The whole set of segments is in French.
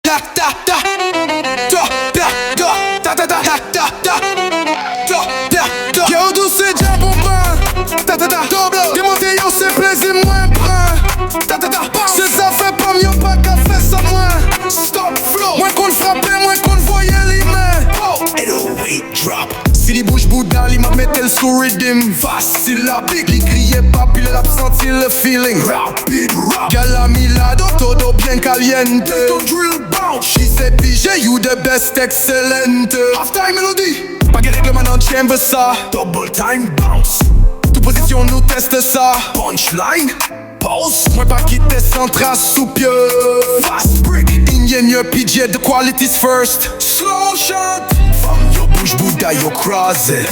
ta ta ta ta ta ta ta ta ta ta ta ta. Yo douce déjà bon pain. Ta ta ta double. Démonter yo c'est plaisir moins brun. Ta ta ta. C'est ça fait pas mieux pas qu'à faire ça moins. Stop flow. Moins qu'on frappait, moins qu'on voyait les mains. Oh, et le weight drop. Si les bouches boudin, il m'a metté le sous rhythm. Facile la pique, il criait pas, puis il a senti le feeling. Rapid rap. Galamilado, todo bien caliente. Don't drill bounce. She said PJ, you the best, excellent. Half time melody. Pas de règlement dans chamber ça. Double time bounce. Toute position nous teste ça. Punchline. Pause. Moi pas quitter sans trace sous pied. Fast break. Ingénieur PJ, the quality's first. Slow shot. Femme yo bouche bouda yo croisé.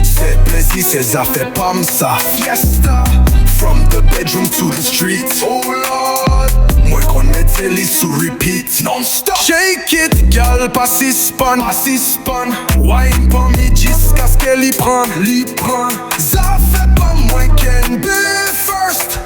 C'est plaisir, c'est ça fait pas ça. Fiesta. From the bedroom to the street. Oh Lord. Moi qu'on mettait les sous repeat. Non-stop. Shake it, gal, pas si spun. Wine pour me jusqu'à ce qu'elle y prenne. Ça fait pas moins qu'un be first.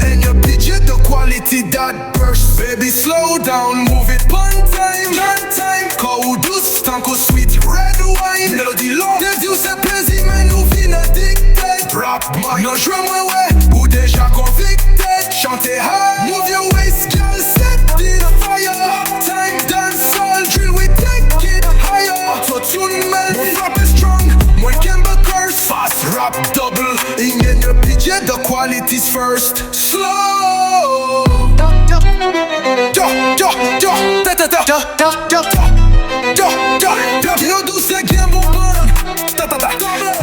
And your PJ the quality that burst. Baby slow down, move it one time. Cold douce, tanko sweet red wine. Melody long, des yeux c'est plaisir mais nous vin addicted. Rap mic, non je moi ouais, ou déjà convicted. Chantez high, move your waist, girl, set in the fire. Time dance all drill, we take it higher. Auto-tune melody, rap is strong, more Campbell curse. Fast rap double, in your PJ the quality's first. Slow. Yo douce qui est bon pan.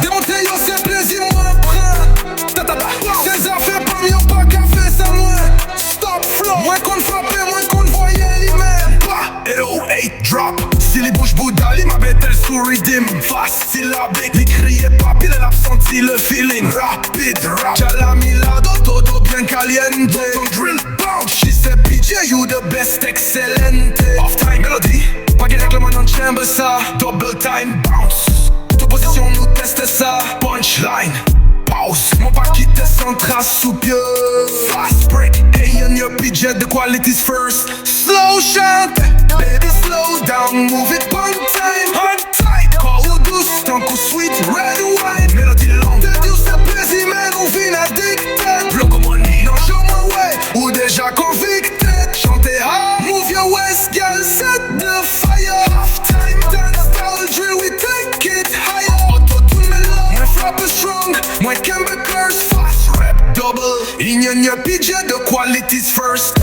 Démonter yo c'est plaisir moins brun. Ces affaires pas mieux pas qu'à faire ça moins. Stop flow. Moins qu'on frappait, moins qu'on voyait les mains. L08 drop. Si les bouches boudin, il m'a bête le sous rhythm. Facile à bec, il criait pas, puis il a senti le feeling. Rapid rap. Galamilado, todo bien caliente. Don't drill bounce. She said PJ, you the best, excellent. Off time melody. Pas de règlement dans chamber ça. Double time bounce. Toute position nous teste ça. Punchline. Pause. Mon pas quitter sans trace sous pied. Fast break. Hey on your PJ, the quality's first. Slow shot. Baby slow down, move it one time. Tight. Cold douce, tanko sweet red wine. Melody long. Des dieux c'est plaisir mais nous vin addicted. Bloco money, non show my way. Ou déjà convicted. Chantez high, move your waist, girl, set the fire. Half time dance style drill, we take it higher. Auto-tune melody, my frap is strong, my Campbell curse. Fast rap double, in your PJ the quality's first.